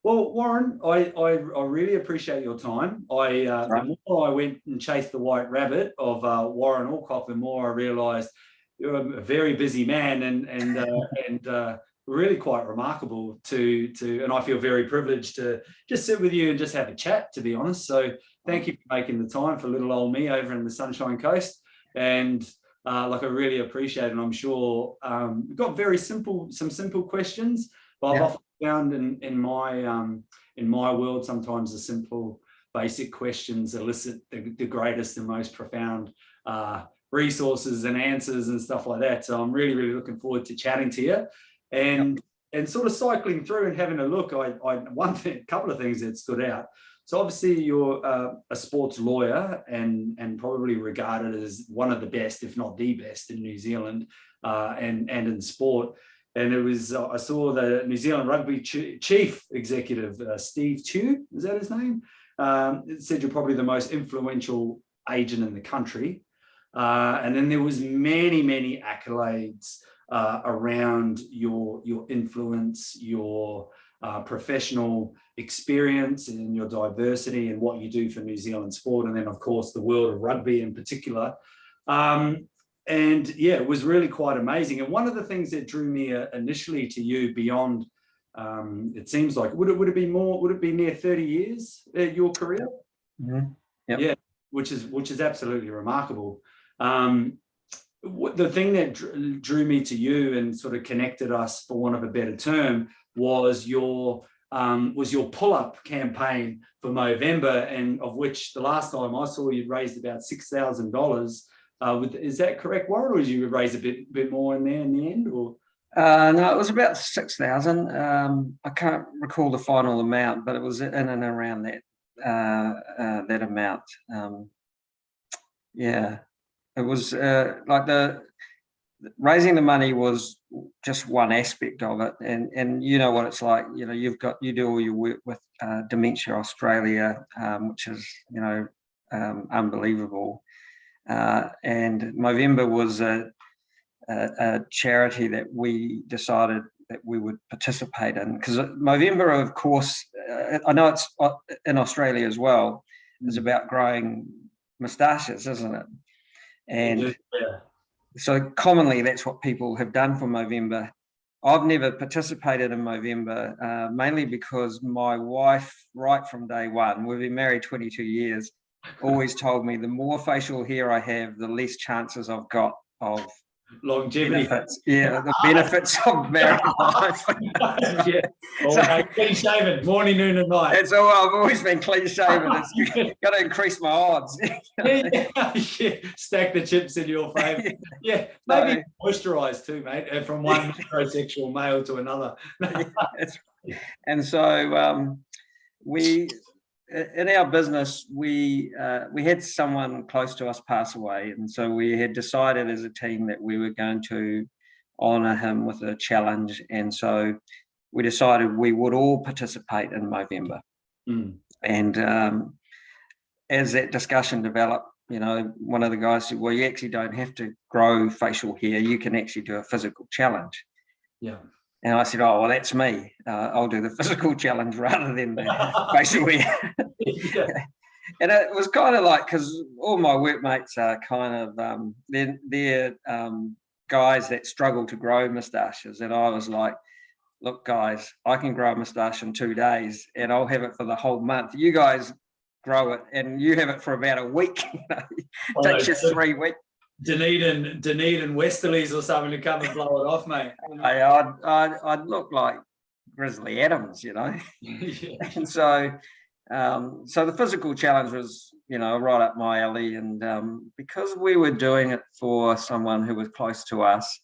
Well, Warren, I really appreciate your time. The more I went and chased the white rabbit of Warren Alcock, the more I realised you're a very busy man and really quite remarkable and I feel very privileged to just sit with you and just have a chat, to be honest. So thank you for making the time for little old me over in the Sunshine Coast. And I really appreciate it. And I'm sure we've got some simple questions, but I've often found in my world, sometimes the simple, basic questions elicit the greatest and most profound resources and answers and stuff like that. So I'm really, really looking forward to chatting to you and sort of cycling through and having a look. A couple of things that stood out. So obviously you're a sports lawyer and probably regarded as one of the best, if not the best, in New Zealand and in sport. And it was, I saw the New Zealand Rugby Chief Executive, Steve Tew, is that his name? It said you're probably the most influential agent in the country. And then there was many, many accolades around your influence, your professional experience and your diversity and what you do for New Zealand sport. And then, of course, the world of rugby in particular. And yeah, it was really quite amazing. And one of the things that drew me initially to you beyond, it seems like, would it be near 30 years your career? Mm-hmm. Yep. Yeah, which is absolutely remarkable. The thing that drew me to you and sort of connected us, for want of a better term, was your pull-up campaign for Movember, and of which the last time I saw you'd raised about $6,000. Is that correct, Warren, or did you raise a bit more in there in the end? Or no, it was about 6,000. I can't recall the final amount, but it was in and around that amount. Yeah, it was raising the money was just one aspect of it, and you know what it's like. You know, you do all your work with Dementia Australia, which is unbelievable. And Movember was a charity that we decided that we would participate in, because Movember, of course, I know it's in Australia as well, is about growing moustaches, isn't it? And so commonly that's what people have done for Movember. I've never participated in Movember, mainly because my wife, right from day one, we've been married 22 years, always told me the more facial hair I have, the less chances I've got of longevity. Benefits. Yeah, the benefits of married life. Yeah. So, clean shaven, morning, noon, and night. It's all. I've always been clean shaven. You've got to increase my odds. Yeah. Stack the chips in your favour. Yeah, maybe moisturise too, mate, from one heterosexual male to another. And so we, in our business, we had someone close to us pass away, and so we had decided as a team that we were going to honour him with a challenge, and so we decided we would all participate in Movember. And as that discussion developed, one of the guys said, well, you actually don't have to grow facial hair, you can actually do a physical challenge. Yeah. And I said, oh, well, that's me. I'll do the physical challenge rather than the facial hair. Yeah. And it was kind of like, because all my workmates are kind of, they're guys that struggle to grow moustaches. And I was like, look, guys, I can grow a moustache in 2 days and I'll have it for the whole month. You guys grow it and you have it for about a week. It takes you 3 weeks. Dunedin Westerlies or something to come and blow it off, mate. I'd look like Grizzly Adams, Yeah. And so the physical challenge was, right up my alley. And because we were doing it for someone who was close to us,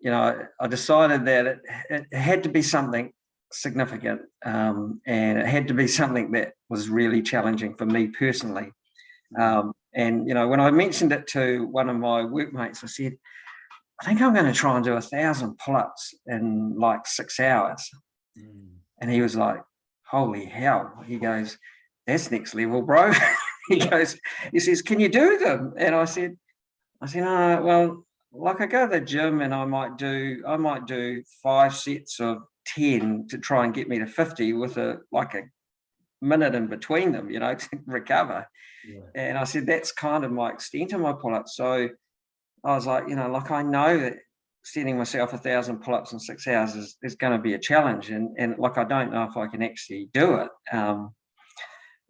I decided that it had to be something significant, and it had to be something that was really challenging for me personally. And when I mentioned it to one of my workmates, I said, I think I'm going to try and do 1,000 pull-ups in like 6 hours. And he was like, holy hell. He goes, that's next level, bro. He says, can you do them? And I said, well, like I go to the gym and I might do 5 sets of 10 to try and get me to 50 with a minute in between them, you know, to recover. Yeah. And I said, that's kind of my extent of my pull-ups. So I was like, you know, like, I know that setting myself 1,000 pull-ups in 6 hours is going to be a challenge. And like, I don't know if I can actually do it.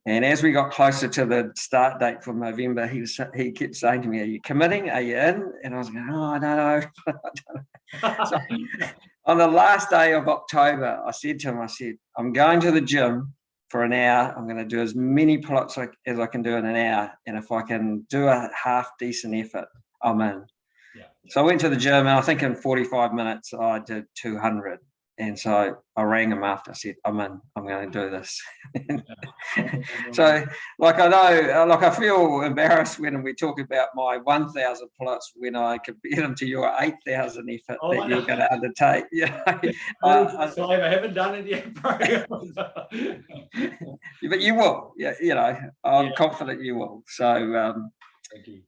And as we got closer to the start date for Movember, he kept saying to me, are you committing? Are you in? And I was going, oh, I don't know. So on the last day of October, I said to him, I said, I'm going to the gym for an hour. I'm going to do as many pull-ups as I can do in an hour. And if I can do a half decent effort, I'm in. Yeah. So I went to the gym, and I think in 45 minutes, I did 200. And so I rang him after. I said, I'm in. I'm going to do this. So, like, I know, like, I feel embarrassed when we talk about my 1,000 pull-ups when I compare them to your 8,000 effort that you're going to undertake. You know, I haven't done it yet, bro. But you will. Yeah, you know, I'm confident you will. So, thank you.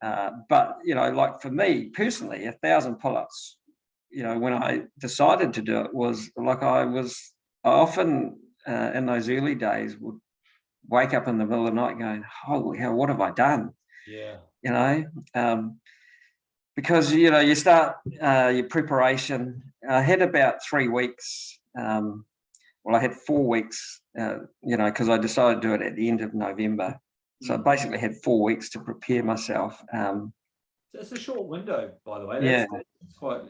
But you know, like, for me personally, 1,000 pull-ups, you know, when I decided to do it, was like, I often in those early days would wake up in the middle of the night going, holy hell, what have I done? Yeah. You know, because, you know, you start your preparation. I had about 3 weeks. Well, I had 4 weeks, you know, because I decided to do it at the end of November. So I basically had 4 weeks to prepare myself. It's a short window, by the way. Yeah. That's quite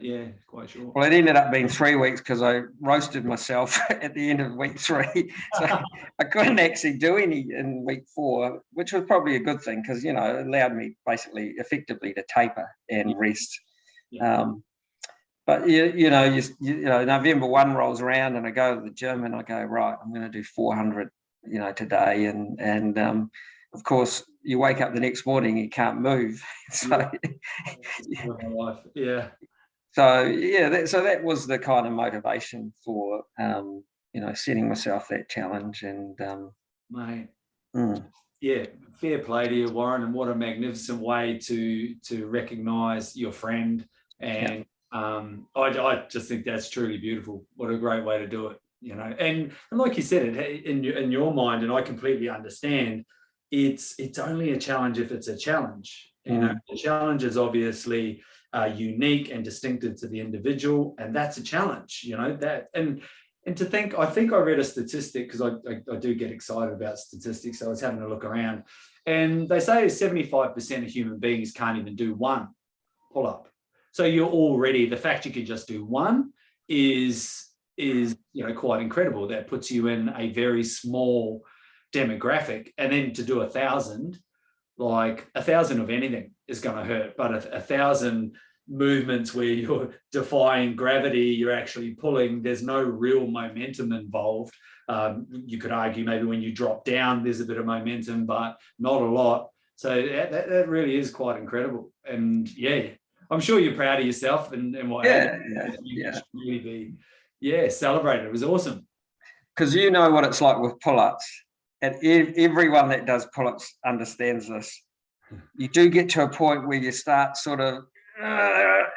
short. Well, it ended up being 3 weeks because I roasted myself at the end of week 3. So I couldn't actually do any in week 4, which was probably a good thing because, you know, it allowed me basically effectively to taper and rest. Yeah. But you know, November 1 rolls around and I go to the gym and I go, right, I'm going to do 400, you know, today. And of course, you wake up the next morning, you can't move. So, yeah. So yeah, so that was the kind of motivation for you know, setting myself that challenge. And Mate. Yeah, fair play to you, Warren, and what a magnificent way to recognise your friend. And I just think that's truly beautiful. What a great way to do it, you know. And like you said, in your mind, and I completely understand, it's only a challenge if it's a challenge. You know, the challenge is obviously unique and distinctive to the individual, and that's a challenge, you know, that. And to think, I think I read a statistic, because I do get excited about statistics, so I was having a look around, and they say 75% of human beings can't even do one pull-up. So you're already, the fact you could just do one is you know, quite incredible. That puts you in a very small demographic. And then to do 1,000, like 1,000 of anything is going to hurt, but 1,000 movements where you're defying gravity, you're actually pulling, there's no real momentum involved. You could argue maybe when you drop down, there's a bit of momentum, but not a lot. So that really is quite incredible. And yeah, I'm sure you're proud of yourself and what you should really be, celebrated. It was awesome. Because you know what it's like with pull-ups, and everyone that does pull-ups understands this. You do get to a point where you start sort of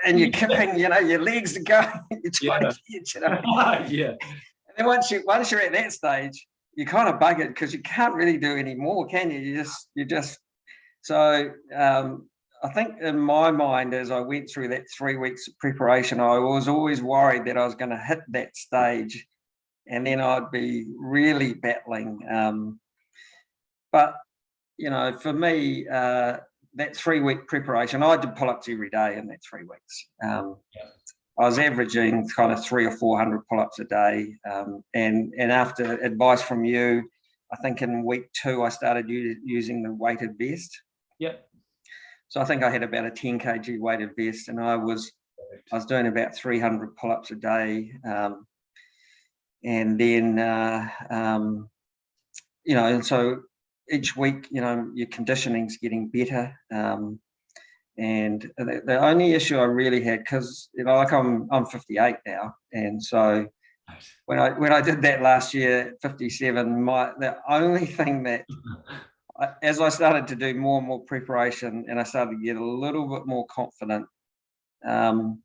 and you're kipping, you know, your legs are going, you're trying to get, you know. Yeah. And then once you're at that stage, you're kind of buggered because you can't really do any more, can you? You just so I think in my mind, as I went through that 3 weeks of preparation, I was always worried that I was going to hit that stage and then I'd be really battling. But you know, for me, that 3 week preparation, I did pull-ups every day in that 3 weeks. I was averaging kind of 300 or 400 pull-ups a day. And after advice from you, I think in week 2, I started using the weighted vest. Yep. So I think I had about a 10 kg weighted vest, and I was doing about 300 pull-ups a day. And then, you know, and so each week, you know, your conditioning's getting better. And the only issue I really had, because, you know, like I'm 58 now, and so when I did that last year at 57, the only thing that as I started to do more and more preparation and I started to get a little bit more confident, the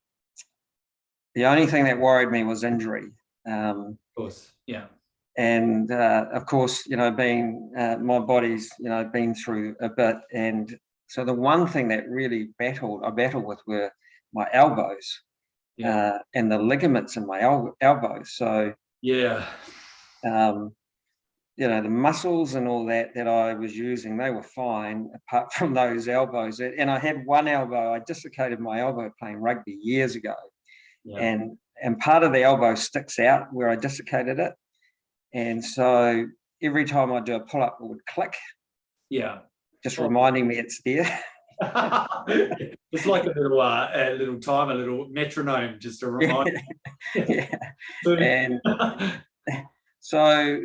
only thing that worried me was injury. Of course, yeah. And of course, being my body's, been through a bit. And so the one thing that really I battled with were my elbows and the ligaments in my elbows. So, yeah. The muscles and all that I was using, they were fine apart from those elbows. And I had one elbow, I dislocated my elbow playing rugby years ago. Yeah. And part of the elbow sticks out where I dislocated it. And so every time I do a pull-up, it would click. Yeah. Just reminding me it's there. It's like a little time, a little metronome, just to remind yeah. And so,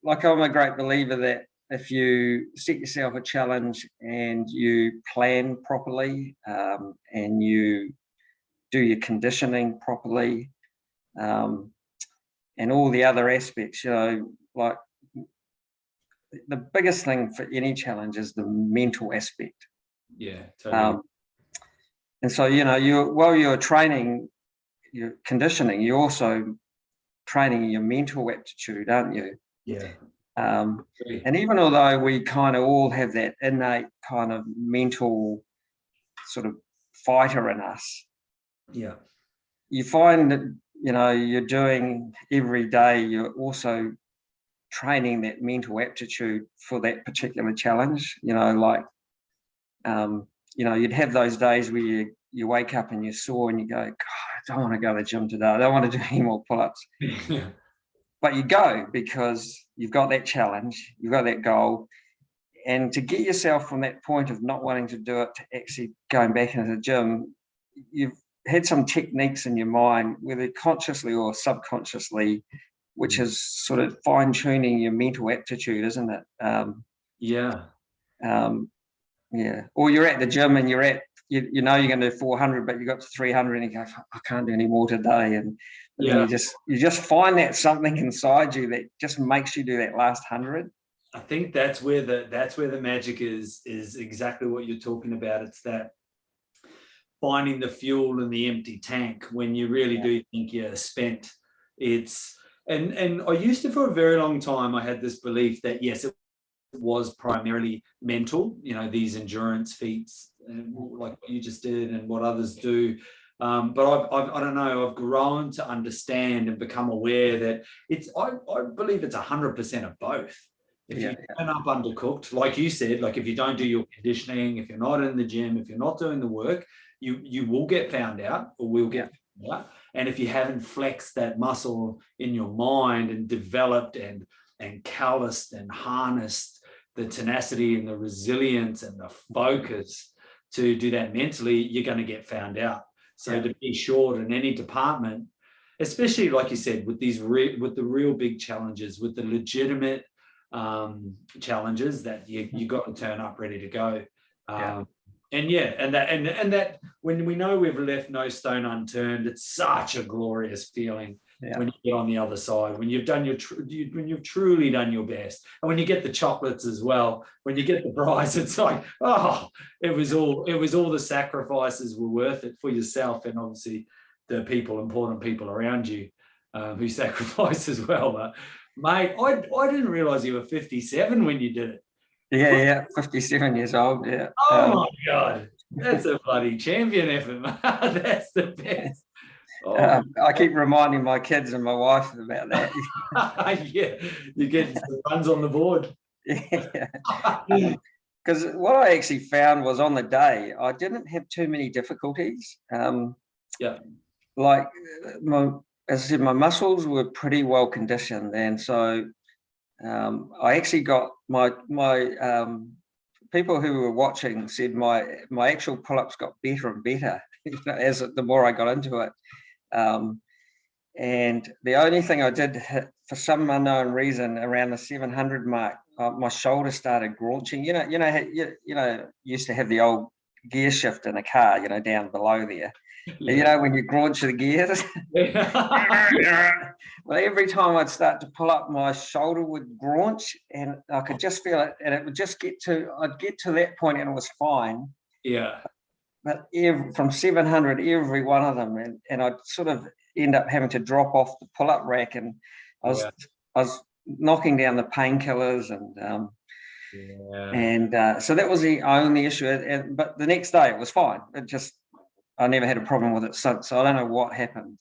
I'm a great believer that if you set yourself a challenge and you plan properly, and you do your conditioning properly, and all the other aspects, like the biggest thing for any challenge is the mental aspect. Yeah, totally. And so, while you're training, you're conditioning, you're also training your mental aptitude, aren't you? Yeah. And even although we kind of all have that innate kind of mental sort of fighter in us, yeah, you find that, you're doing every day, you're also training that mental aptitude for that particular challenge. You'd have those days where you wake up and you're sore and you go, God, I don't want to go to the gym today. I don't want to do any more pull-ups. yeah. But you go because you've got that challenge, you've got that goal. And to get yourself from that point of not wanting to do it to actually going back into the gym, you've had some techniques in your mind, whether consciously or subconsciously, which is sort of fine-tuning your mental aptitude, isn't it? Yeah. Yeah. Or you're at the gym and you're going to do 400, but you got to 300 and you go, I can't do any more today. And then you just find that something inside you that just makes you do that last 100. I think that's where the magic is exactly what you're talking about. It's that finding the fuel in the empty tank when you really do think you're spent. And I used to, for a very long time, I had this belief that yes, it was primarily mental, these endurance feats, like what you just did and what others do. But I don't know, I've grown to understand and become aware that I believe it's 100% of both. If you turn up undercooked, like you said, like if you don't do your conditioning, if you're not in the gym, if you're not doing the work, you will get found out, or will get found out. And if you haven't flexed that muscle in your mind and developed and calloused and harnessed the tenacity and the resilience and the focus to do that mentally, you're going to get found out. So to be short in any department, especially like you said, with with the real big challenges, with the legitimate challenges that you got to turn up ready to go. And that when we know we've left no stone unturned, it's such a glorious feeling when you get on the other side, when you've done when you've truly done your best, and when you get the chocolates as well, when you get the prize, it's like, oh, it was all the sacrifices were worth it for yourself, and obviously the important people around you who sacrifice as well. But mate, I didn't realize you were 57 when you did it. Yeah, 57 years old, yeah. Oh my God, that's a bloody champion effort, mate. That's the best. I keep reminding my kids and my wife about that. Yeah, you're getting some runs on the board. Yeah. Because what I actually found was on the day, I didn't have too many difficulties. Like, as I said, my muscles were pretty well conditioned, and so I actually got my people who were watching said my actual pull-ups got better and better as the more I got into it. And the only thing I did hit, for some unknown reason, around the 700 mark, my shoulder started graunching. You used to have the old gear shift in a car, down below there. Yeah. When you graunch the gears. Well, every time I'd start to pull up, my shoulder would graunch, and I could just feel it, and it would just I'd get to that point and it was fine. Yeah. But from 700, every one of them, and I'd sort of end up having to drop off the pull-up rack, and I was knocking down the painkillers, and so that was the only issue. But the next day it was fine. I never had a problem with it since. So I don't know what happened.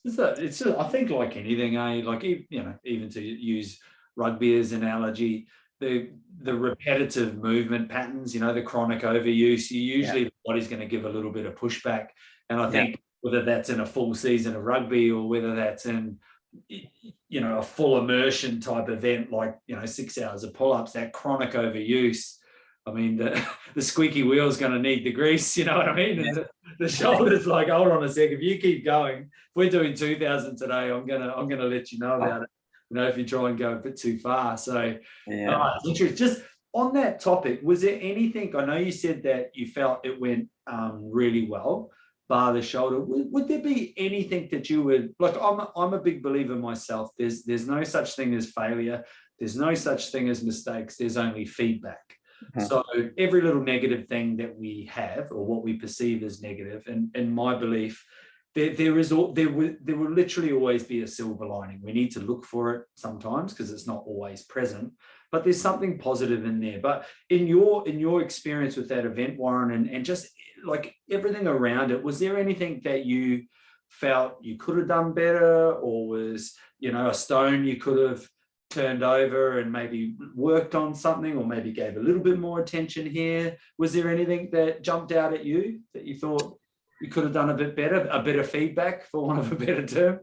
It's I think like anything, like, you know, even to use rugby as an analogy, the repetitive movement patterns, you know, the chronic overuse, the body's going to give a little bit of pushback. And I think whether that's in a full season of rugby or whether that's in, you know, a full immersion type event, like, you know, 6 hours of pull-ups, that chronic overuse, I mean, the squeaky wheel is going to need the grease, you know what I mean? And the shoulder's like, hold on a sec, if you keep going, if we're doing 2,000 today, I'm gonna let you know about it, you know, if you try and go a bit too far. So it's interesting. Just on that topic, was there anything, I know you said that you felt it went really well, bar the shoulder, would there be anything that you would, like, I'm a big believer myself, there's no such thing as failure, there's no such thing as mistakes, there's only feedback. So every little negative thing that we have, or what we perceive as negative, and in my belief, there will literally always be a silver lining. We need to look for it sometimes because it's not always present, but there's something positive in there. But in your experience with that event, Warren, and just like everything around it, was there anything that you felt you could have done better, or was, you know, a stone you could have turned over and maybe worked on something, or maybe gave a little bit more attention here? Was there anything that jumped out at you that you thought you could have done a bit better, a bit of feedback, for want of a better term?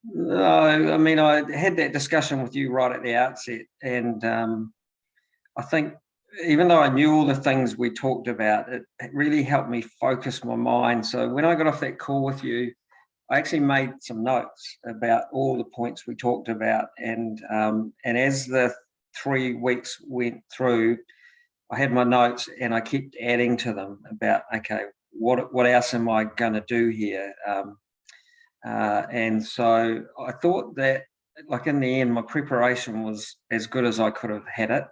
No, I mean, I had that discussion with you right at the outset, and I think even though I knew all the things we talked about, it really helped me focus my mind. So when I got off that call with you, I actually made some notes about all the points we talked about, and as the 3 weeks went through, I had my notes and I kept adding to them about, okay, what else am I going to do here? And so I thought that, like, in the end, my preparation was as good as I could have had it.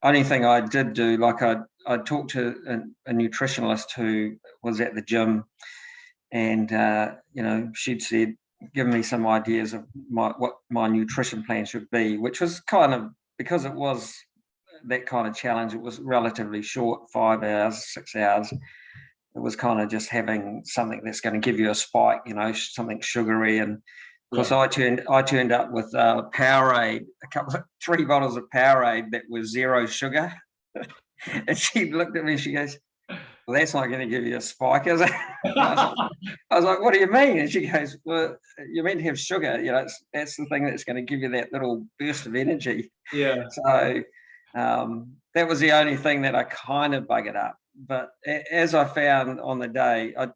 Only thing I did do, like, I talked to a nutritionalist who was at the gym, and you know, she'd said, given me some ideas of what my nutrition plan should be, which was kind of, because it was that kind of challenge, it was relatively short, 5 hours, 6 hours. It was kind of just having something that's going to give you a spike, you know, something sugary. And of course, I turned up with Powerade, 3 bottles of Powerade that was 0 sugar. And she looked at me and she goes, well, that's not going to give you a spike, is it? I was like, what do you mean? And she goes, well, you're meant to have sugar, you know, that's the thing that's going to give you that little burst of energy. Yeah. So that was the only thing that I kind of buggered up. But as I found on the day, I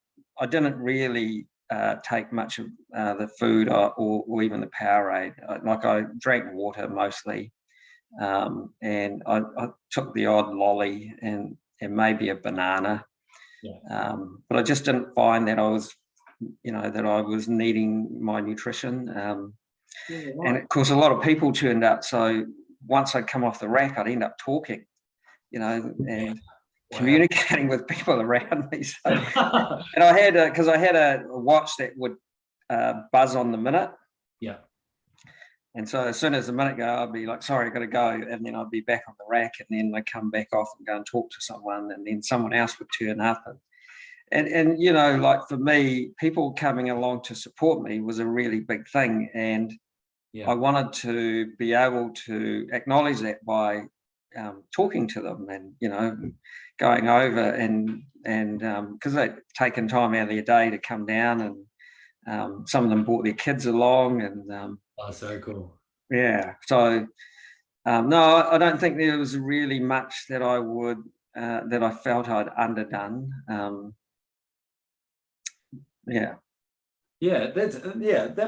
didn't really take much of the food or even the Powerade. I drank water mostly, and I took the odd lolly and maybe a banana. But I just didn't find that I was, you know, that I was needing my nutrition. And of course, a lot of people turned up. So once I'd come off the rack, I'd end up talking, you know, and communicating with people around me. So, and I had because I had a watch that would buzz on the minute. And so as soon as the minute go, I'd be like, sorry, I got to go. And then I'd be back on the rack, and then I'd come back off and go and talk to someone, and then someone else would turn up. And you know, like, for me, people coming along to support me was a really big thing. And I wanted to be able to acknowledge that by talking to them, and, you know, going over and because they'd taken time out of their day to come down, and some of them brought their kids along, and oh, so cool. So no, I don't think there was really much that I would that I felt I'd underdone. That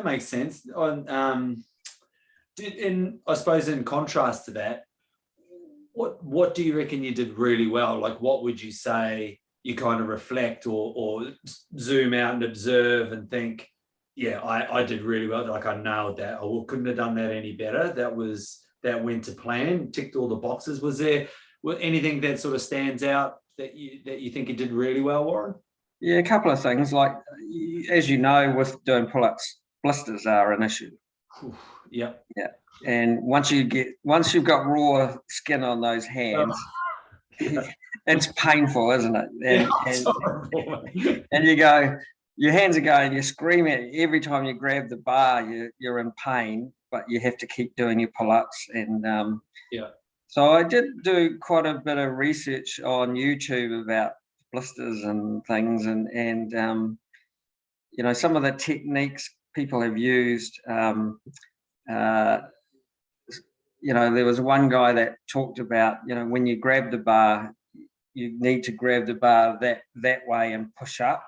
makes sense. I suppose in contrast to that, what do you reckon you did really well? Like, what would you say you kind of reflect or zoom out and observe and think, yeah, I did really well. Like, I nailed that. I couldn't have done that any better. That went to plan, ticked all the boxes. Was there anything that sort of stands out that you think you did really well, Warren? Yeah, a couple of things. Like, as you know, with doing pull-ups, blisters are an issue. Yep. Yeah. And once you've got raw skin on those hands, it's painful, isn't it? And you go, your hands are going, you scream at every time you grab the bar, you're in pain, but you have to keep doing your pull-ups. And so I did do quite a bit of research on YouTube about blisters and things, and you know, some of the techniques people have used. You know, there was one guy that talked about, you know, when you grab the bar, you need to grab the bar that way and push up.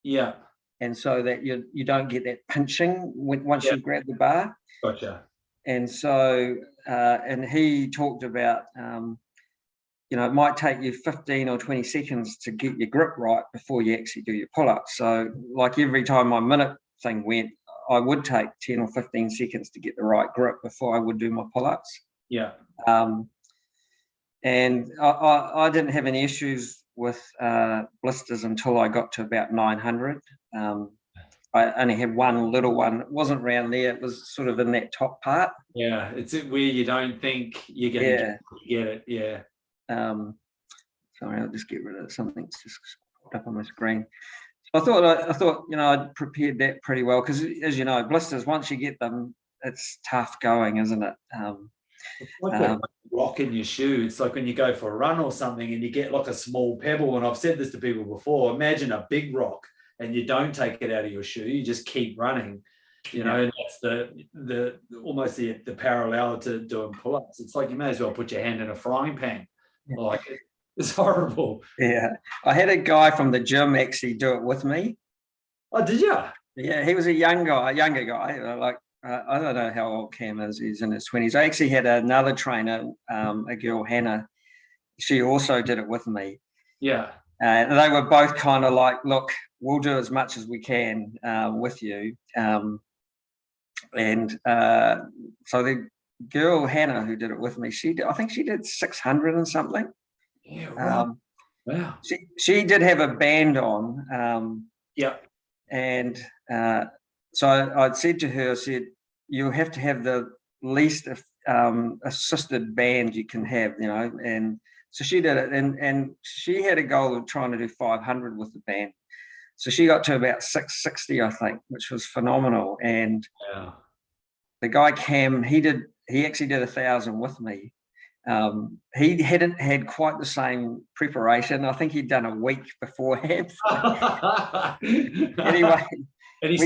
Yeah. And so that you don't get that pinching once you grab the bar. Gotcha. And so, and he talked about, you know, it might take you 15 or 20 seconds to get your grip right before you actually do your pull-ups. So like every time my minute thing went, I would take 10 or 15 seconds to get the right grip before I would do my pull-ups. Yeah. And I didn't have any issues with blisters until I got to about 900. I only had one little one. It wasn't around there. It was sort of in that top part. Yeah, it's where you don't think you're going to get it. Yeah. Sorry, I'll just get rid of something that's just popped up on my screen. So I thought, you know, I'd prepared that pretty well because, as you know, blisters, once you get them, it's tough going, isn't it? It's like a rock in your shoe. It's like when you go for a run or something and you get like a small pebble. And I've said this to people before. Imagine a big rock and you don't take it out of your shoe. You just keep running. You know, and that's the almost the parallel to doing pull-ups. It's like you may as well put your hand in a frying pan. Like it's horrible. Yeah, I had a guy from the gym actually do it with me. Oh, did you? Yeah, he was a younger guy. Like I don't know how old Cam is. He's in his 20s. I actually had another trainer, a girl, Hannah. She also did it with me. Yeah. And they were both kind of like, look, we'll do as much as we can with you. And so the girl, Hannah, who did it with me, I think she did 600 and something. Yeah, right. Wow. She did have a band on. And so I'd said to her, I said, you have to have the least assisted band you can have, you know. And so she did it, and she had a goal of trying to do 500 with the band. So she got to about 660, I think, which was phenomenal. And the guy Cam, he actually did 1,000 with me. He hadn't had quite the same preparation. I think he'd done a week beforehand. Anyway, and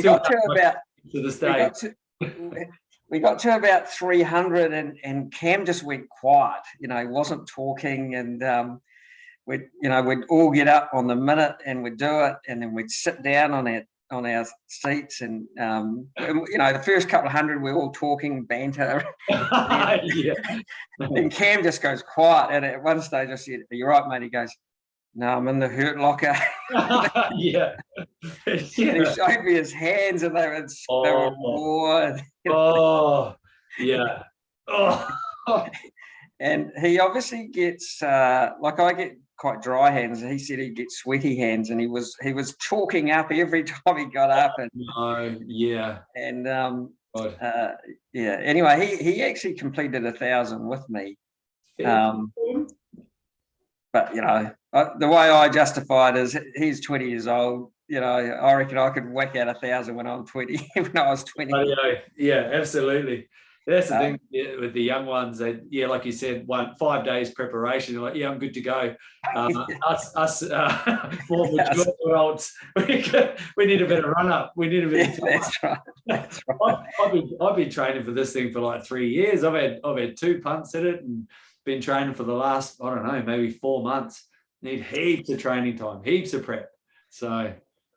we got to about 300, and Cam just went quiet. You know, he wasn't talking, and we'd all get up on the minute and we'd do it, and then we'd sit down on our seats, and you know, the first couple of hundred we're all talking, banter. And Cam just goes quiet, and at one stage I said, "Are you right, mate?" He goes, "No, I'm in the hurt locker." And he showed me his hands, and they were raw. And he obviously gets like I get quite dry hands, and he said he gets sweaty hands, and he was chalking up every time he got up. And anyway, he actually completed 1,000 with me. But you know, the way I justify it is he's 20 years old. You know, I reckon I could whack out 1,000 when I'm 20. When I was 20. Yeah, absolutely. That's the thing with the young ones. That, like you said, 5 days preparation. You're like, I'm good to go. Us more mature adults, we need a better run up. We need a bit of time. That's right. I've been training for this thing for like 3 years. I've had 2 punts at it, and been training for the last, I don't know, maybe 4 months. Need heaps of training time, heaps of prep. So.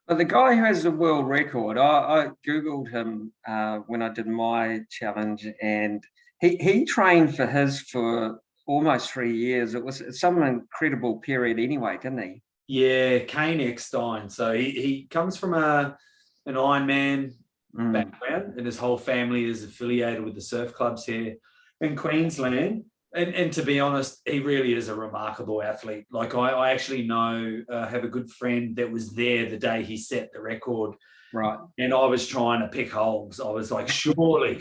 But the guy who has the world record, I Googled him when I did my challenge, and he trained for his for almost 3 years. It was some incredible period anyway, didn't he? Yeah, Kane Eckstein. So he comes from an Ironman background, and his whole family is affiliated with the surf clubs here in Queensland. And to be honest, he really is a remarkable athlete. Like I actually know, have a good friend that was there the day he set the record. Right. And I was trying to pick holes. I was like, surely,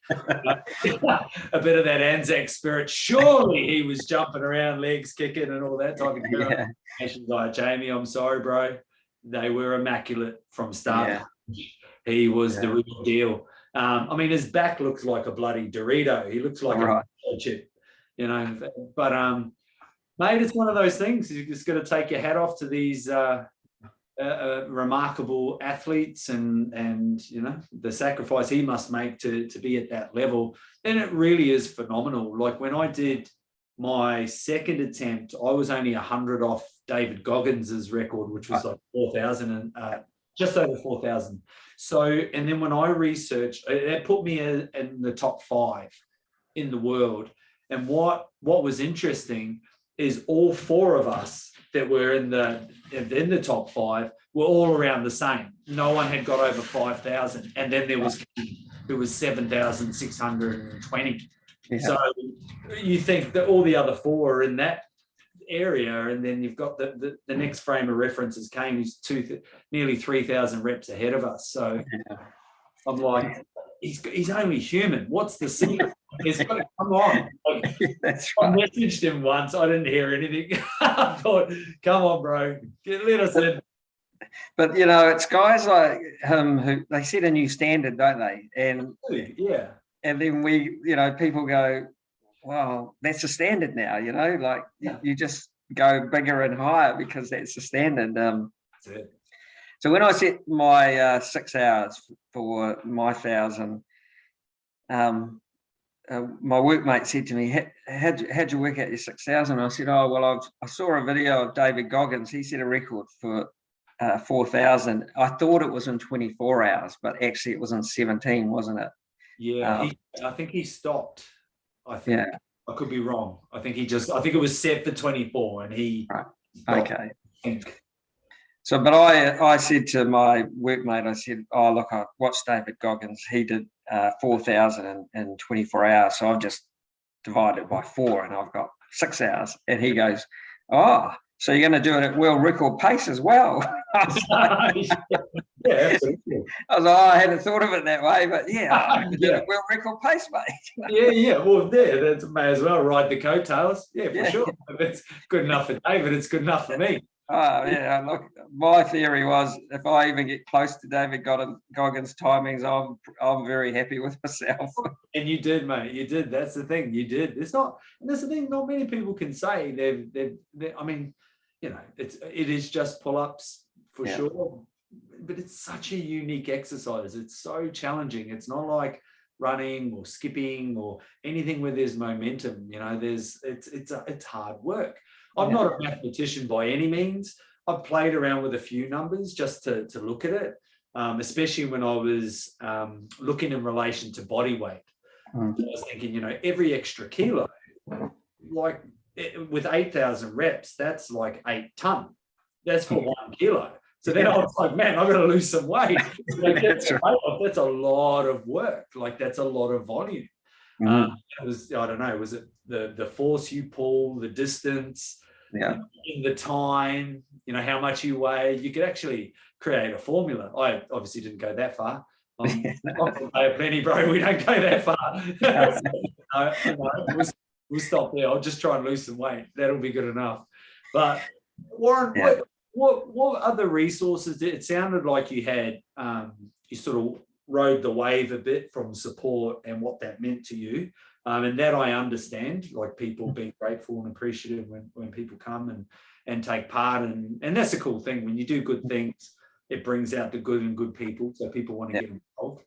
a bit of that Anzac spirit. Surely he was jumping around, legs kicking and all that type of stuff. And she's like, Jamie, I'm sorry, bro. They were immaculate from start. Yeah. He was the real deal. I mean, his back looks like a bloody Dorito. He looks like a chip, you know. But mate, it's one of those things. You just got to take your hat off to these remarkable athletes, and you know, the sacrifice he must make to be at that level. And it really is phenomenal. Like when I did my second attempt, I was only 100 off David Goggins's record, which was like 4,000 and just over 4,000. So, and then when I researched, it put me in the top 5 in the world. And what was interesting is all 4 of us that were in the top 5 were all around the same. No one had got over 5,000, and then there was 7,620. Yeah. So you think that all the other 4 are in that area, and then you've got the next frame of reference is Kane, who's nearly 3,000 reps ahead of us. So I'm like, he's only human. What's the secret? He's got to come on. Like, that's right. I messaged him once. I didn't hear anything. I thought, come on, bro, let us in. But you know, it's guys like him who they set a new standard, don't they? And yeah. And then we, you know, people go, well, that's the standard now, you know, like you just go bigger and higher because that's the standard. That's it. So when I set my 6 hours for my 1,000, my workmate said to me, how'd you work out your 6,000? I said, oh, well, I saw a video of David Goggins. He set a record for 4,000. I thought it was in 24 hours, but actually it was in 17, wasn't it? Yeah, I think he stopped. I think I could be wrong. I think it was set for 24 and he okay. So but I said to my workmate, I said, oh look, I watched David Goggins. He did 4,000 in 24 hours. So I've just divided by 4 and I've got 6 hours. And he goes, oh, so you're going to do it at world record pace as well? I was like, yeah, absolutely. I was like, oh, I hadn't thought of it that way, but I could do it at world record pace, mate. Yeah. Well, that may as well ride the coattails. Yeah, for sure. If it's good enough for David, it's good enough for me. Oh, yeah. Look, my theory was if I even get close to David Goggins' timings, I'm very happy with myself. And you did, mate. You did. That's the thing. You did. That's the thing. Not many people can say they've I mean, you know, it is just pull-ups for sure, but it's such a unique exercise. It's so challenging. It's not like running or skipping or anything where there's momentum. You know, it's hard work. I'm not a mathematician by any means. I've played around with a few numbers just to look at it, especially when I was looking in relation to body weight. I was thinking, you know, every extra kilo, like with 8,000 reps, that's like 8 ton. That's for 1 kilo. So then I was like, man, I've got to lose some weight. Like, that's a lot of work. Like that's a lot of volume. It was, I don't know, was it the force you pull, the distance, in the time, you know, how much you weigh? You could actually create a formula. I obviously didn't go that far. Plenty, bro. We don't go that far. We'll stop there. I'll just try and lose some weight. That'll be good enough. But Warren, what other resources? It sounded like you had, you sort of rode the wave a bit from support and what that meant to you. And that I understand, like people being grateful and appreciative when people come and take part. And that's a cool thing. When you do good things, it brings out the good in good people. So people want to get involved.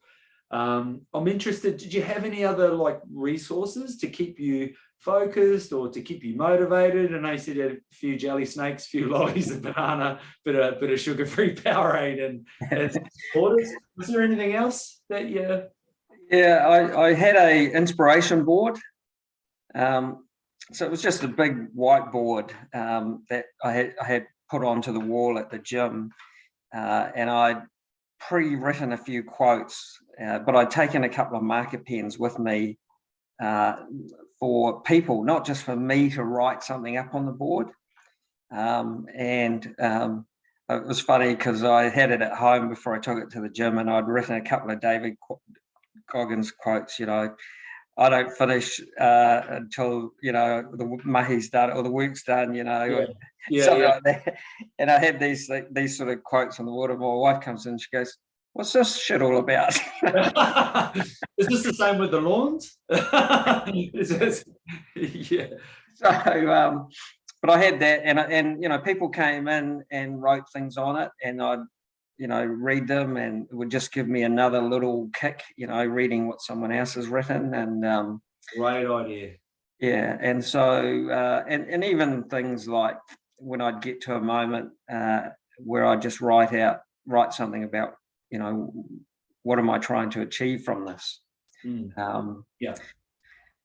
I'm interested, did you have any other like resources to keep you focused or to keep you motivated? I know you said you had a few jelly snakes, a few lollies, a banana, bit of sugar-free Powerade and supporters. Was there anything else that you... Yeah, I had a inspiration board. So it was just a big whiteboard that I had put onto the wall at the gym, and I'd pre-written a few quotes, but I'd taken a couple of marker pens with me for people, not just for me to write something up on the board. It was funny because I had it at home before I took it to the gym, and I'd written a couple of David Goggins quotes, I don't finish until, the mahi's done or the work's done, something like that. And I had these sort of quotes on the water. My wife comes in and she goes, "What's this shit all about?" Is this the same with the lawns? Yeah. So, but I had that, and people came in and wrote things on it, and I'd read them, and it would just give me another little kick, reading what someone else has written. And great idea. Yeah, and so and even things like when I'd get to a moment where I just write something about, what am I trying to achieve from this? Yeah.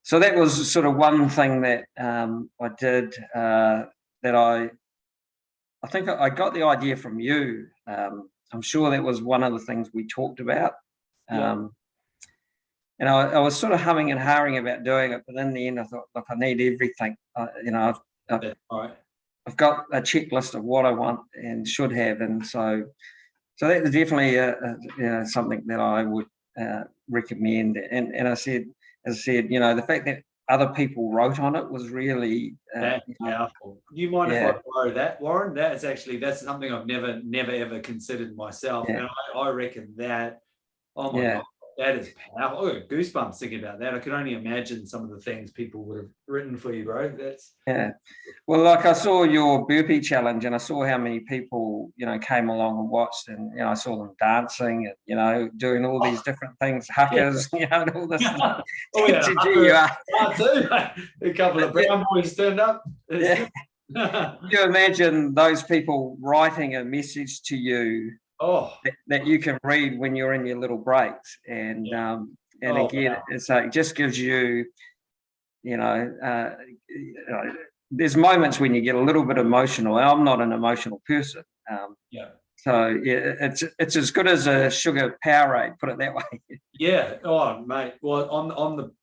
So that was sort of one thing that I did, that I think I got the idea from you. I'm sure that was one of the things we talked about. And I was sort of humming and hawing about doing it, but in the end I thought, look, I need everything. I've got a checklist of what I want and should have, and so that is definitely something that I would recommend. And I said, as I said, the fact that other people wrote on it was really that's powerful. Do you mind if I borrow that, Warren? That's something I've never ever considered myself, and I reckon that. Oh my God, that is powerful. I got goosebumps thinking about that. I could only imagine some of the things people would have written for you, bro. Well, like I saw your burpee challenge, and I saw how many people came along and watched, and I saw them dancing and doing all these different things, huckers, and all this stuff. Too. A couple of brown boys turned up. Yeah. You imagine those people writing a message to you that you can read when you're in your little breaks, and again, it's like it just gives you, there's moments when you get a little bit emotional. I'm not an emotional person, so it's as good as a sugar Powerade, put it that way. Yeah. Oh, mate. Well,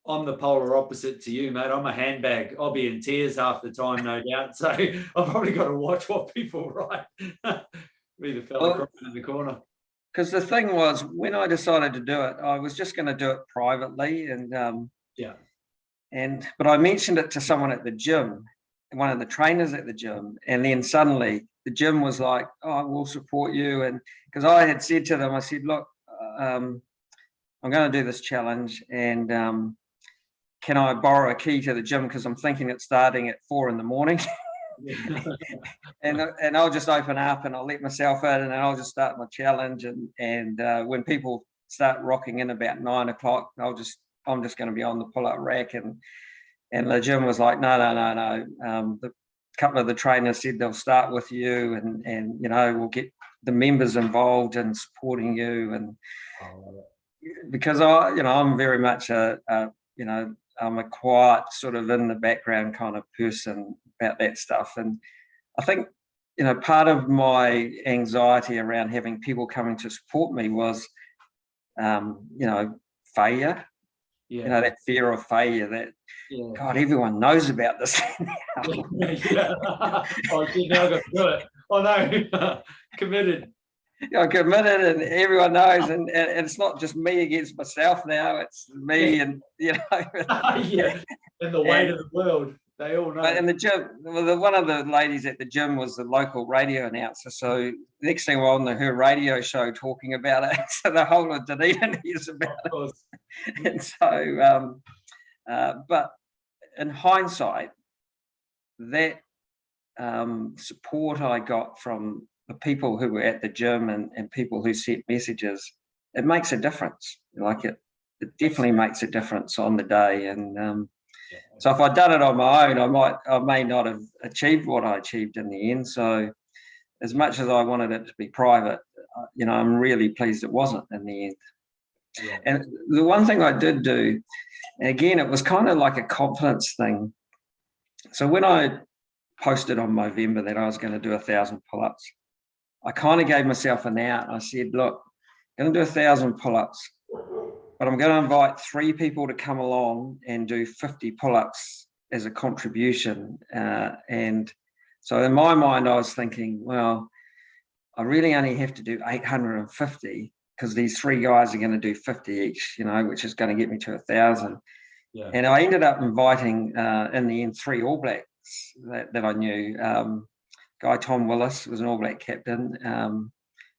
I'm the polar opposite to you, mate. I'm a handbag. I'll be in tears half the time, no doubt. So I've probably got to watch what people write. Be the fella crying in the corner. Because the thing was, when I decided to do it, I was just going to do it privately, and but I mentioned it to someone at the gym, one of the trainers at the gym, and then suddenly the gym was like, "Oh, we'll support you," and because I had said to them, I said, "Look, I'm going to do this challenge, and can I borrow a key to the gym because I'm thinking it's starting at 4 a.m." and I'll just open up and I'll let myself in, and then I'll just start my challenge, and when people start rocking in about 9 o'clock, I'm just going to be on the pull-up rack, and the gym was like, no. The couple of the trainers said they'll start with you, and we'll get the members involved in supporting you, and because I'm very much I'm a quiet, sort of in the background kind of person about that stuff. And I think, part of my anxiety around having people coming to support me was, failure. That fear of failure, that, God, everyone knows about this now. Oh, shit, now I've got to do it. Oh, no. Committed. Committed, and everyone knows, and it's not just me against myself now, it's me and and the weight of the world, they all know. In the gym, one of the ladies at the gym was the local radio announcer, so next thing we're on her radio show talking about it, so the whole of Dunedin hears about it. And so but in hindsight, that support I got from the people who were at the gym and people who sent messages, it makes a difference. Like it definitely makes a difference on the day. And so if I'd done it on my own, I may not have achieved what I achieved in the end. So as much as I wanted it to be private, I'm really pleased it wasn't in the end. And the one thing I did do, and again, it was kind of like a confidence thing. So when I posted on Movember that I was going to do 1,000 pull-ups, I kind of gave myself an out. I said, look, I'm going to do 1,000 pull-ups. but I'm going to invite 3 people to come along and do 50 pull-ups as a contribution. And so in my mind, I was thinking, well, I really only have to do 850 because these 3 guys are going to do 50 each, you know, which is going to get me to 1,000. Yeah. And I ended up inviting, in the end, 3 All Blacks that I knew. Guy Tom Willis was an All Black captain.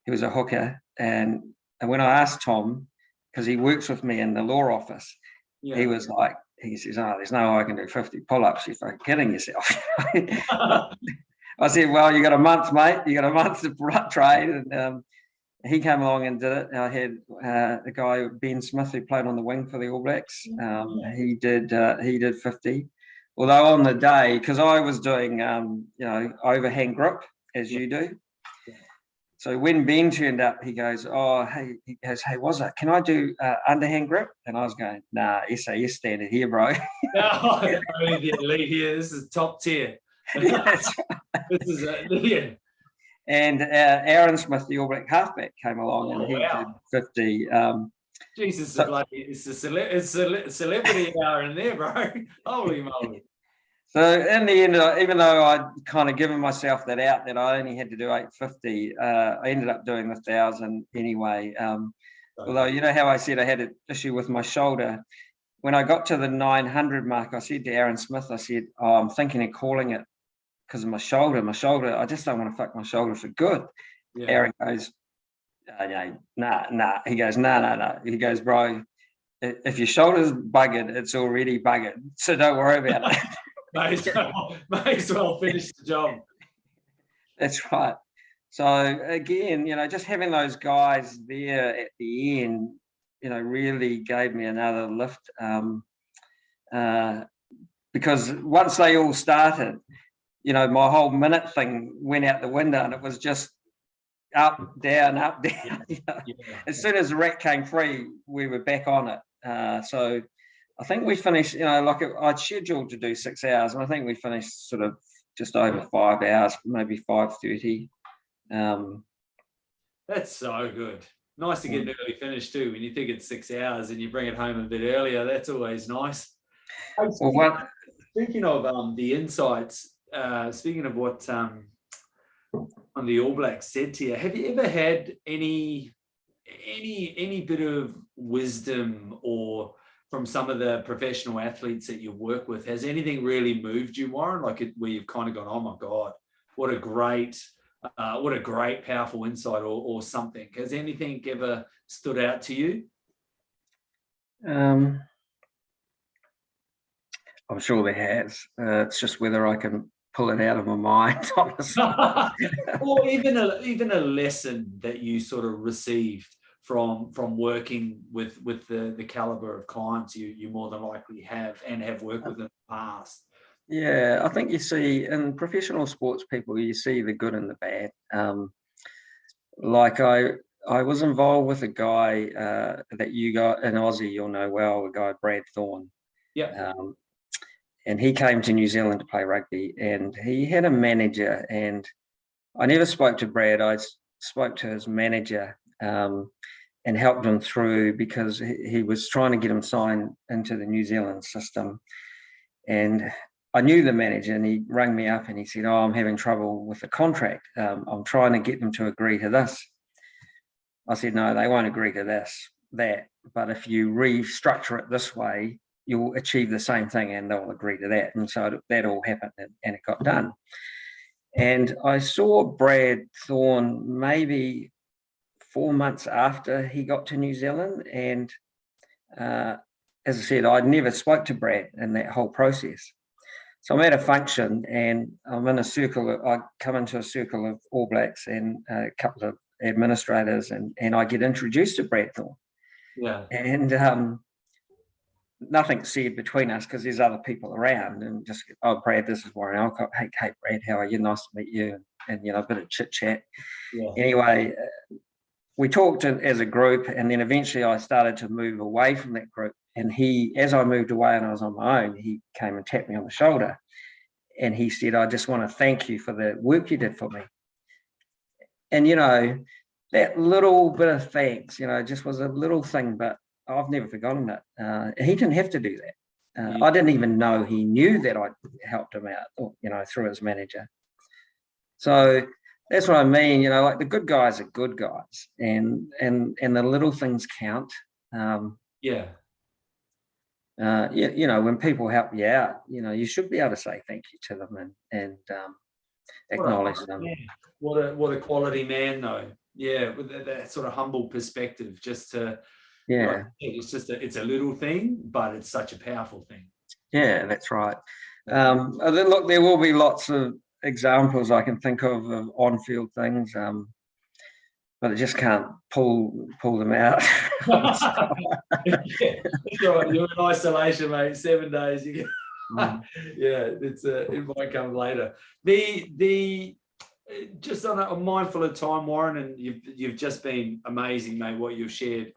He was a hooker. And when I asked Tom, because he works with me in the law office, he was like, he says, "Oh, there's no way I can do 50 pull-ups. You're fucking kidding yourself." I said, "Well, you got a month, mate. You got a month to train." And he came along and did it. I had a guy, Ben Smith, who played on the wing for the All Blacks. He did 50. Although on the day, because I was doing overhand grip as you do. So when Ben turned up, he goes, "Hey, was it? Can I do underhand grip?" And I was going, "Nah, SAS standard here, bro." I mean, the elite here. This is top tier. This is And Aaron Smith, the All Black halfback, came along and he did 50. Jesus, it's a celebrity hour in there, bro. Holy moly. So in the end, even though I'd kind of given myself that out, that I only had to do 850, I ended up doing 1,000 anyway. Although, you know how I said I had an issue with my shoulder? When I got to the 900 mark, I said to Aaron Smith, I said, I'm thinking of calling it because of my shoulder. I just don't want to fuck my shoulder for good. Yeah. Aaron goes, nah. He goes, nah. He goes, "Bro, if your shoulder's buggered, it's already buggered. So don't worry about it." May as well finish the job. That's right. So again, just having those guys there at the end, really gave me another lift. Because once they all started, my whole minute thing went out the window, and it was just up, down. As soon as the rack came free, we were back on it. So I think we finished, I'd scheduled to do 6 hours, and I think we finished sort of just over 5 hours, maybe 5:30. That's so good. Nice to get an early finish too. When you think it's 6 hours and you bring it home a bit earlier, that's always nice. Speaking of the insights, speaking of what the All Blacks said to you, have you ever had any bit of wisdom or from some of the professional athletes that you work with? Has anything really moved you, Warren? Where you've kind of gone, "Oh my God, what a great, powerful insight," or something? Has anything ever stood out to you? I'm sure there has. It's just whether I can pull it out of my mind, honestly. Or even a lesson that you sort of received from working with the caliber of clients you more than likely have worked with in the past. Yeah, I think you see in professional sports people, you see the good and the bad. I was involved with a guy that you got in Aussie, you'll know well, the guy Brad Thorne. Yeah. And he came to New Zealand to play rugby, and he had a manager, and I never spoke to Brad. I spoke to his manager and helped him through because he was trying to get him signed into the New Zealand system. And I knew the manager, and he rang me up and he said, "Oh, I'm having trouble with the contract. I'm trying to get them to agree to this." I said, "No, they won't agree to that. But if you restructure it this way, you'll achieve the same thing and they'll agree to that." And so that all happened and it got done. And I saw Brad Thorne maybe 4 months after he got to New Zealand. And as I said, I'd never spoke to Brad in that whole process. So I'm at a function and I'm in a circle. I come into a circle of All Blacks and a couple of administrators, and I get introduced to Brad Thorne. Yeah. And nothing said between us because there's other people around, and just, "Oh, Brad, this is Warren Alcock. Hey, Brad, how are you? Nice to meet you." And a bit of chit chat. Yeah. Anyway, we talked as a group, and then eventually I started to move away from that group. And as I moved away and I was on my own, he came and tapped me on the shoulder, and he said, "I just want to thank you for the work you did for me." And that little bit of thanks, just was a little thing, but I've never forgotten it. He didn't have to do that. I didn't even know he knew that I helped him out, or, through his manager. So that's what I mean. Like the good guys are good guys, and the little things count. When people help you out, you should be able to say thank you to them and acknowledge them. What a quality man, though. Yeah, with that sort of humble perspective, just to it's a little thing, but it's such a powerful thing. Yeah, that's right. Look, there will be lots of examples I can think of on-field things, but I just can't pull them out. That's right. You're in isolation, mate. 7 days. You get, it might come later. Just I'm mindful of time, Warren, and you've just been amazing, mate. What you've shared,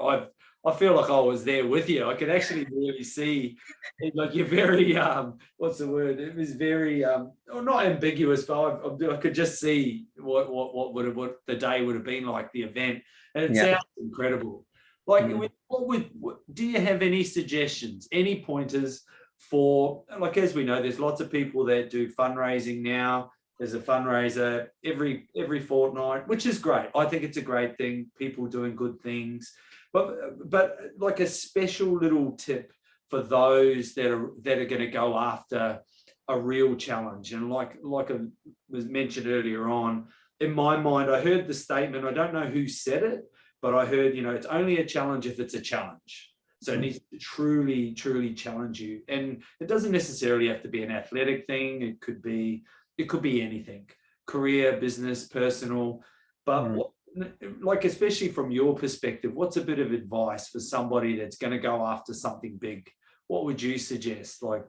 I feel like I was there with you. I could actually really see, like, you're very what's the word? It was very not ambiguous, but I could just see what the day would have been like, the event, and it sounds incredible. Like, do you have any suggestions, any pointers for, like, as we know, there's lots of people that do fundraising now. There's a fundraiser every fortnight, which is great. I think it's a great thing. People doing good things, but like a special little tip for those that are going to go after a real challenge. And like was mentioned earlier on, in my mind, I heard the statement. I don't know who said it, but I heard, it's only a challenge if it's a challenge. So it needs to truly, truly challenge you. And it doesn't necessarily have to be an athletic thing. It could be anything, career, business, personal. But like, especially from your perspective, what's a bit of advice for somebody that's going to go after something big? What would you suggest? Like,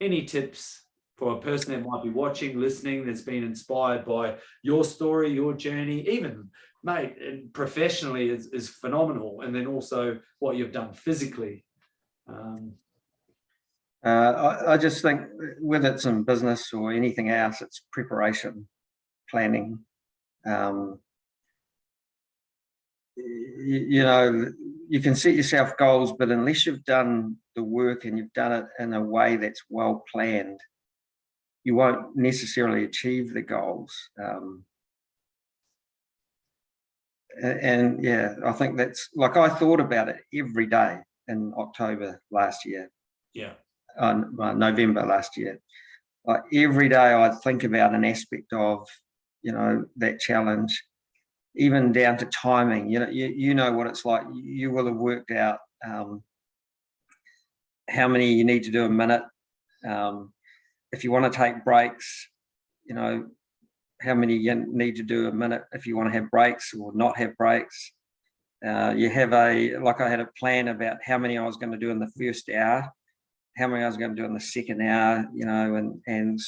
any tips for a person that might be watching, listening, that's been inspired by your story, your journey, even, mate, and professionally is phenomenal. And then also what you've done physically. I just think, whether it's in business or anything else, it's preparation, planning. You can set yourself goals, but unless you've done the work and you've done it in a way that's well planned, you won't necessarily achieve the goals. I think that's, like, I thought about it every day in October last year. November last year. Like, every day I'd think about an aspect of, that challenge, even down to timing. You know what it's like. You will have worked out how many you need to do a minute. If you want to take breaks, how many you need to do a minute if you want to have breaks or not have breaks. You have I had a plan about how many I was going to do in the first hour, how many I was going to do in the second hour, and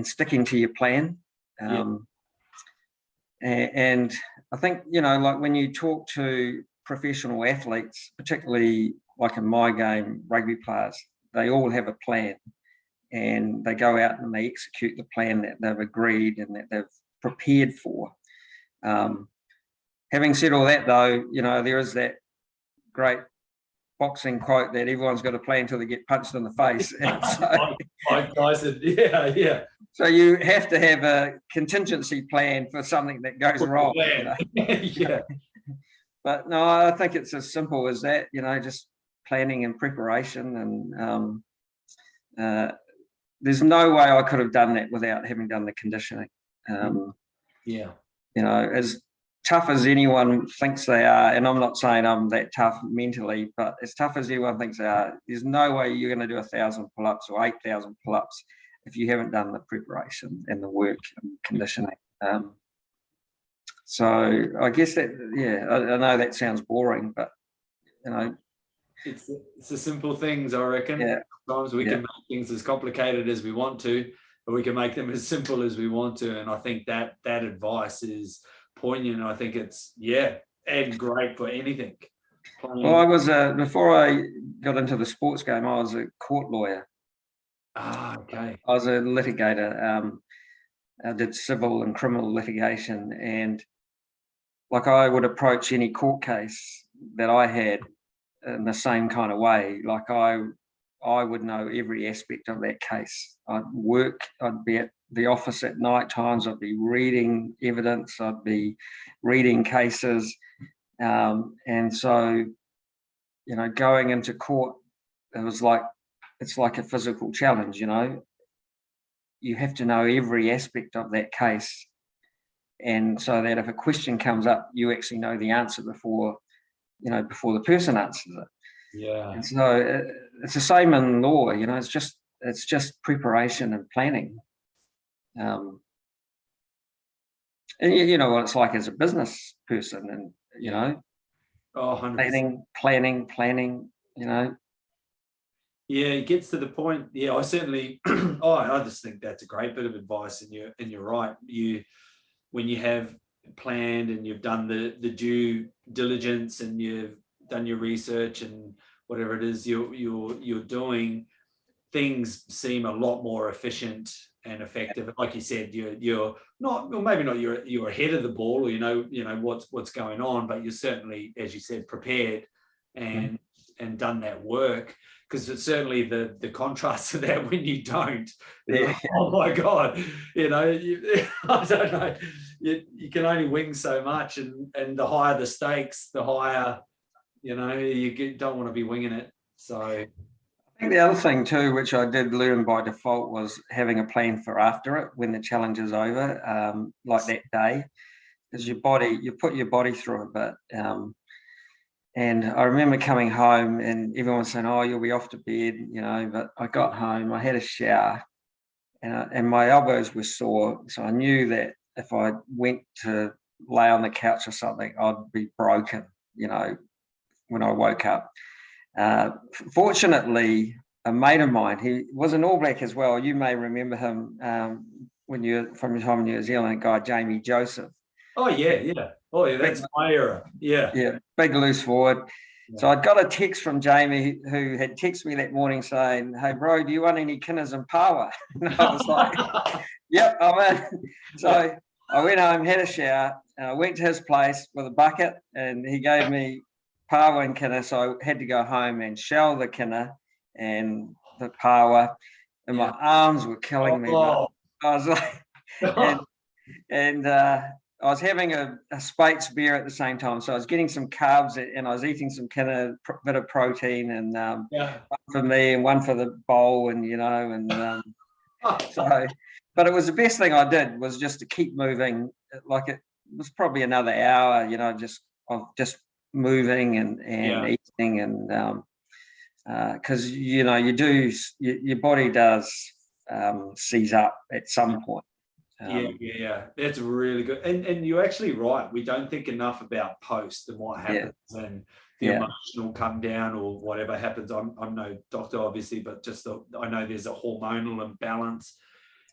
sticking to your plan. And I think, like, when you talk to professional athletes, particularly like in my game, rugby players, they all have a plan, and they go out and they execute the plan that they've agreed and that they've prepared for. Having said all that, though, there is that great boxing quote that everyone's got a plan until they get punched in the face. Mike Tyson, yeah. So you have to have a contingency plan for something that goes wrong. Yeah. But no, I think it's as simple as that. Just planning and preparation, and there's no way I could have done that without having done the conditioning. As tough as anyone thinks they are, and I'm not saying I'm that tough mentally, but as tough as anyone thinks they are, there's no way you're going to do 1,000 pull-ups or 8,000 pull-ups if you haven't done the preparation and the work and conditioning. So I guess that, I know that sounds boring, but it's the simple things, I reckon. Sometimes we can make things as complicated as we want to, but we can make them as simple as we want to. And I think that advice is poignant. I think it's and great for anything. Well, I was before I got into the sports game, I was a court lawyer. Okay. I was a litigator. I did civil and criminal litigation, and like, I would approach any court case that I had in the same kind of way. Like I would know every aspect of that case. I'd be at the office at night times, I'd be reading evidence, I'd be reading cases. And so, going into court, it's like a physical challenge, You have to know every aspect of that case. And so that if a question comes up, you actually know the answer before the person answers it. Yeah. And so it's the same in law, it's just preparation and planning. And you know what it's like as a business person, and Oh, 100%. planning, Yeah, it gets to the point. Yeah, I certainly. I just think that's a great bit of advice, and you're right. When you have planned and you've done the due diligence and you've done your research and whatever it is you're doing, things seem a lot more efficient and effective. Like you said, you're not, well, maybe not you're ahead of the ball, or you know what's going on, but you're certainly, as you said, prepared and done that work. Because it's certainly the contrast to that when you don't. Yeah. Oh my God, I don't know. You can only wing so much, and the higher the stakes, the higher, don't want to be winging it. So I think the other thing too, which I did learn by default, was having a plan for after it, when the challenge is over, like that day, because you put your body through it. And I remember coming home and everyone saying, "Oh, you'll be off to bed," But I got home, I had a shower, and my elbows were sore, so I knew that if I went to lay on the couch or something, I'd be broken, when I woke up. Fortunately, a mate of mine, he was an All Black as well. You may remember him from your time in New Zealand, guy Jamie Joseph. Oh yeah. Oh yeah, that's my era. Yeah, big loose forward. Yeah. So I'd got a text from Jamie, who had texted me that morning saying, "Hey bro, do you want any Guinness and power?" And I was like, "Yep, I'm in." So I went home, had a shower, and I went to his place with a bucket, and he gave me power and kinna. So I had to go home and shell the kinna and the power, and my arms were killing me. But I was like, and I was having a Speight's beer at the same time, so I was getting some carbs and I was eating some bit of protein, and one for me and one for the bowl, and so. But it was the best thing I did, was just to keep moving. Like, it was probably another hour, just moving and eating, and because your body does seize up at some point. Yeah, that's really good. And you're actually right. We don't think enough about post and what happens, and the emotional come down or whatever happens. I'm no doctor, obviously, but I know there's a hormonal imbalance.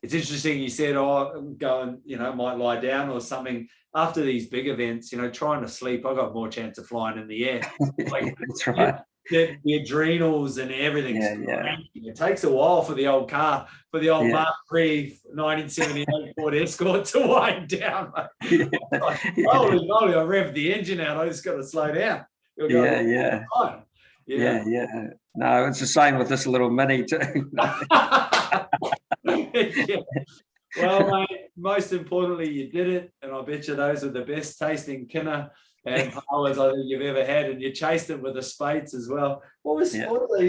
It's interesting you said, I'm going, might lie down or something. After these big events, trying to sleep, I've got more chance of flying in the air. That's right. The adrenals and everything. It takes a while for the old car, for the old Mark III 1978 Ford Escort to wind down. Holy moly, I revved the engine out. I just got to slow down. Yeah. No, it's the same with this little Mini too. Well, mate, most importantly, you did it, and I bet you those are the best tasting kinner and powers I think you've ever had, and you chased it with the Speight's as well. What was